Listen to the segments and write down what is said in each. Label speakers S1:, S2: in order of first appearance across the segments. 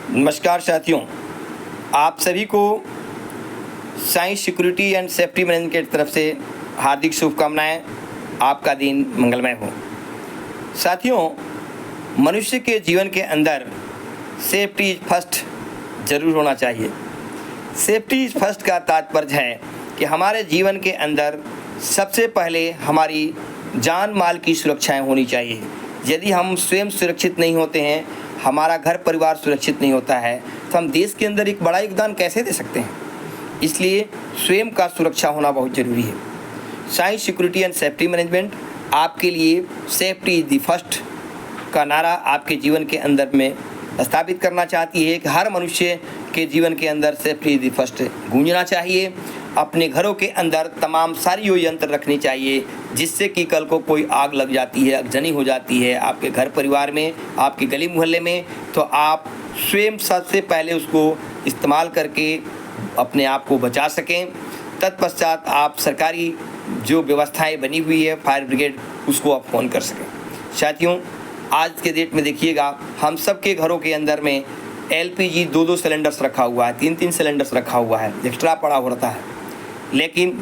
S1: नमस्कार साथियों, आप सभी को Sai security and safety management की तरफ से हार्दिक शुभकामनाएं। आपका दिन मंगलमय हो। साथियों, मनुष्य के जीवन के अंदर सेफ्टी इज फर्स्ट जरूर होना चाहिए। सेफ्टी इज फर्स्ट का तात्पर्य है कि हमारे जीवन के अंदर सबसे पहले हमारी जान माल की सुरक्षाएं होनी चाहिए। यदि हम स्वयं सुरक्षित नहीं होते हैं, हमारा घर परिवार सुरक्षित नहीं होता है, तो हम देश के अंदर एक बड़ा योगदान कैसे दे सकते हैं। इसलिए स्वयं का सुरक्षा होना बहुत ज़रूरी है। Sai security and safety management आपके लिए सेफ्टी इज द फर्स्ट का नारा आपके जीवन के अंदर में स्थापित करना चाहती है कि हर मनुष्य के जीवन के अंदर सेफ्टी इज द फर्स्ट गूंजना चाहिए। अपने घरों के अंदर तमाम सारी वो यंत्र रखनी चाहिए जिससे कि कल को कोई आग लग जाती है, आगजनी हो जाती है आपके घर परिवार में, आपके गली मोहल्ले में, तो आप स्वयं सबसे पहले उसको इस्तेमाल करके अपने आप को बचा सकें। तत्पश्चात आप सरकारी जो व्यवस्थाएं बनी हुई है फायर ब्रिगेड, उसको आप फ़ोन कर सकें। साथियों, आज के डेट में देखिएगा, हम सब के घरों के अंदर में LPG 2-2 सिलेंडर्स रखा हुआ है, 3-3 सिलेंडर्स रखा हुआ है, एक्स्ट्रा पड़ा होता है। लेकिन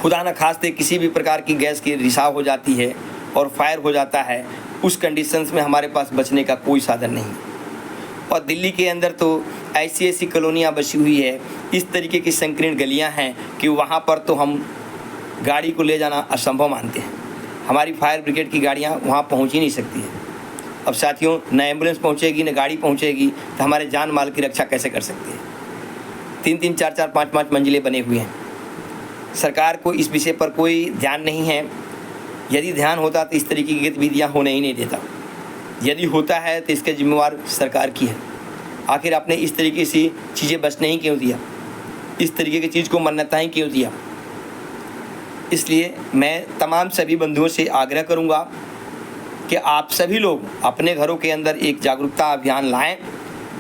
S1: खुदा न खास्ते किसी भी प्रकार की गैस की रिसाव हो जाती है और फायर हो जाता है, उस कंडीशंस में हमारे पास बचने का कोई साधन नहीं। और दिल्ली के अंदर तो ऐसी कॉलोनियाँ बसी हुई है, इस तरीके की संकीर्ण गलियाँ हैं कि वहाँ पर तो हम गाड़ी को ले जाना असंभव मानते हैं। हमारी फायर ब्रिगेड की गाड़ियाँ वहाँ पहुँच ही नहीं सकती है। अब साथियों, न एम्बुलेंस पहुँचेगी न गाड़ी पहुँचेगी, तो हमारे जान माल की रक्षा कैसे कर सकती है। 3-3, 4-4, 5-5 मंजिलें बने हुए हैं। सरकार को इस विषय पर कोई ध्यान नहीं है। यदि ध्यान होता तो इस तरीके की गतिविधियाँ होने ही नहीं देता। यदि होता है तो इसके जिम्मेवार सरकार की है। आखिर आपने इस तरीके से चीज़ें बचने ही क्यों दिया, इस तरीके की चीज़ को मान्यता ही क्यों दिया। इसलिए मैं तमाम सभी बंधुओं से आग्रह करूँगा कि आप सभी लोग अपने घरों के अंदर एक जागरूकता अभियान लाएं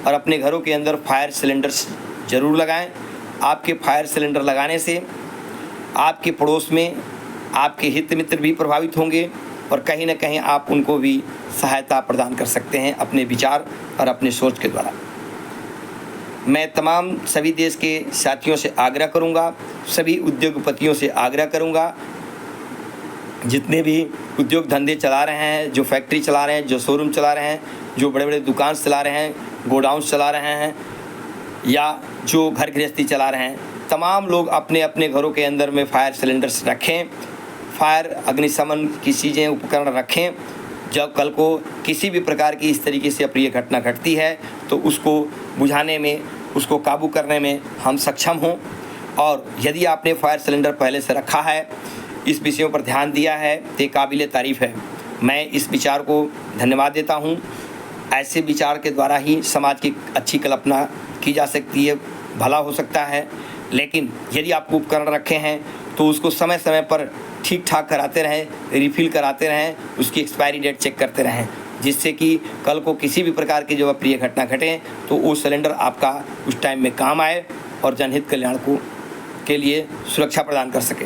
S1: और अपने घरों के अंदर फायर सिलेंडर्स ज़रूर लगाएं। आपके फायर सिलेंडर लगाने से आपके पड़ोस में आपके हित मित्र भी प्रभावित होंगे और कहीं ना कहीं आप उनको भी सहायता प्रदान कर सकते हैं अपने विचार और अपने सोच के द्वारा। मैं तमाम सभी देश के साथियों से आग्रह करूंगा, सभी उद्योगपतियों से आग्रह करूंगा, जितने भी उद्योग धंधे चला रहे हैं, जो फैक्ट्री चला रहे हैं, जो शोरूम चला रहे हैं, जो बड़े बड़े दुकान चला रहे हैं, गोडाउंस चला रहे हैं, या जो घर गृहस्थी चला रहे हैं, तमाम लोग अपने अपने घरों के अंदर में फायर सिलेंडर्स रखें, फायर अग्निशमन की चीज़ें उपकरण रखें। जब कल को किसी भी प्रकार की इस तरीके से अप्रिय घटना घटती है तो उसको बुझाने में, उसको काबू करने में हम सक्षम हों। और यदि आपने फायर सिलेंडर पहले से रखा है, इस विषयों पर ध्यान दिया है, तो काबिल तारीफ़ है। मैं इस विचार को धन्यवाद देता हूँ। ऐसे विचार के द्वारा ही समाज की अच्छी कल्पना की जा सकती है, भला हो सकता है। लेकिन यदि आप उपकरण रखे हैं तो उसको समय समय पर ठीक ठाक कराते रहें, रिफ़िल कराते रहें, उसकी एक्सपायरी डेट चेक करते रहें, जिससे कि कल को किसी भी प्रकार की जो अप्रिय घटना घटे तो वो सिलेंडर आपका उस टाइम में काम आए और जनहित कल्याण के लिए सुरक्षा प्रदान कर सके।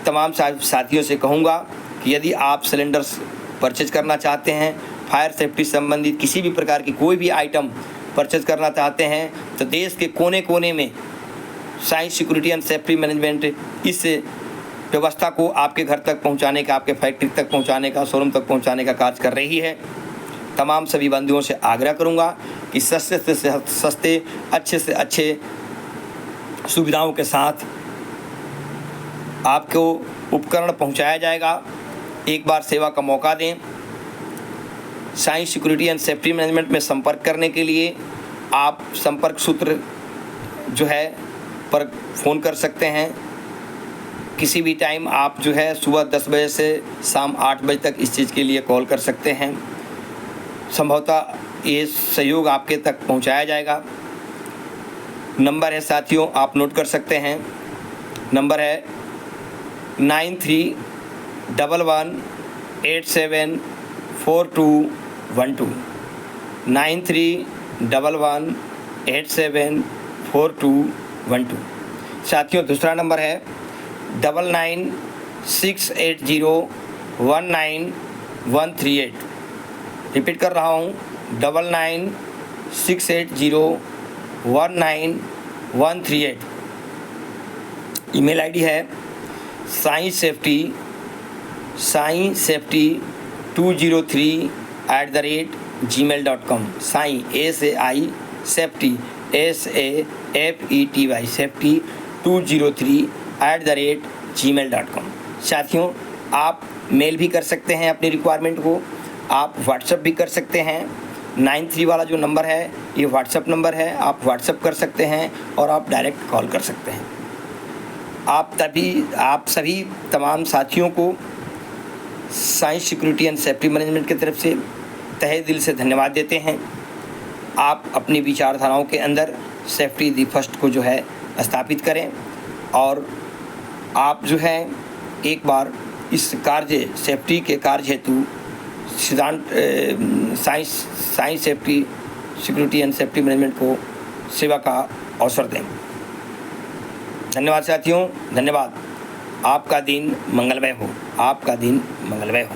S1: तमाम साथियों से कहूँगा कि यदि आप सिलेंडर्स परचेज करना चाहते हैं, फायर सेफ्टी संबंधित किसी भी प्रकार की कोई भी आइटम परचेज करना चाहते हैं, तो देश के कोने कोने में Sai security and safety management इस व्यवस्था को आपके घर तक पहुंचाने का, आपके फैक्ट्री तक पहुंचाने का, शोरूम तक पहुंचाने का कार्य कर रही है। तमाम सभी बंधुओं से आग्रह करूंगा कि सस्ते से सस्ते, अच्छे से अच्छे सुविधाओं के साथ आपको उपकरण पहुंचाया जाएगा। एक बार सेवा का मौका दें। Sai security and safety management में संपर्क करने के लिए आप संपर्क सूत्र जो है पर फ़ोन कर सकते हैं। किसी भी टाइम आप जो है सुबह 10 बजे से शाम 8 बजे तक इस चीज़ के लिए कॉल कर सकते हैं। संभवतः ये सहयोग आपके तक पहुंचाया जाएगा। नंबर है साथियों, आप नोट कर सकते हैं। नंबर है 9311874212 9311874212। साथियों, दूसरा नंबर है 9968019138। रिपीट कर रहा हूँ, 9968019138। 68019138। ईमेल आईडी है sciensafety203@gmail.com। Sai SAI safety SAFETY safety203@gmail.com। साथियों, आप मेल भी कर सकते हैं अपनी रिक्वायरमेंट को, आप व्हाट्सएप भी कर सकते हैं। 93 वाला जो नंबर है ये व्हाट्सएप नंबर है, आप व्हाट्सएप कर सकते हैं और आप डायरेक्ट कॉल कर सकते हैं। आप सभी तमाम साथियों को science security and safety management की तरफ से तहे दिल से धन्यवाद देते हैं। आप अपनी विचारधाराओं के अंदर सेफ्टी दी फर्स्ट को जो है स्थापित करें और आप जो है एक बार इस कार्य सेफ्टी के कार्य हेतु सिद्धांत science safety security and safety management को सेवा का अवसर दें। धन्यवाद साथियों, धन्यवाद। आपका दिन मंगलमय हो, आपका दिन मंगलमय हो।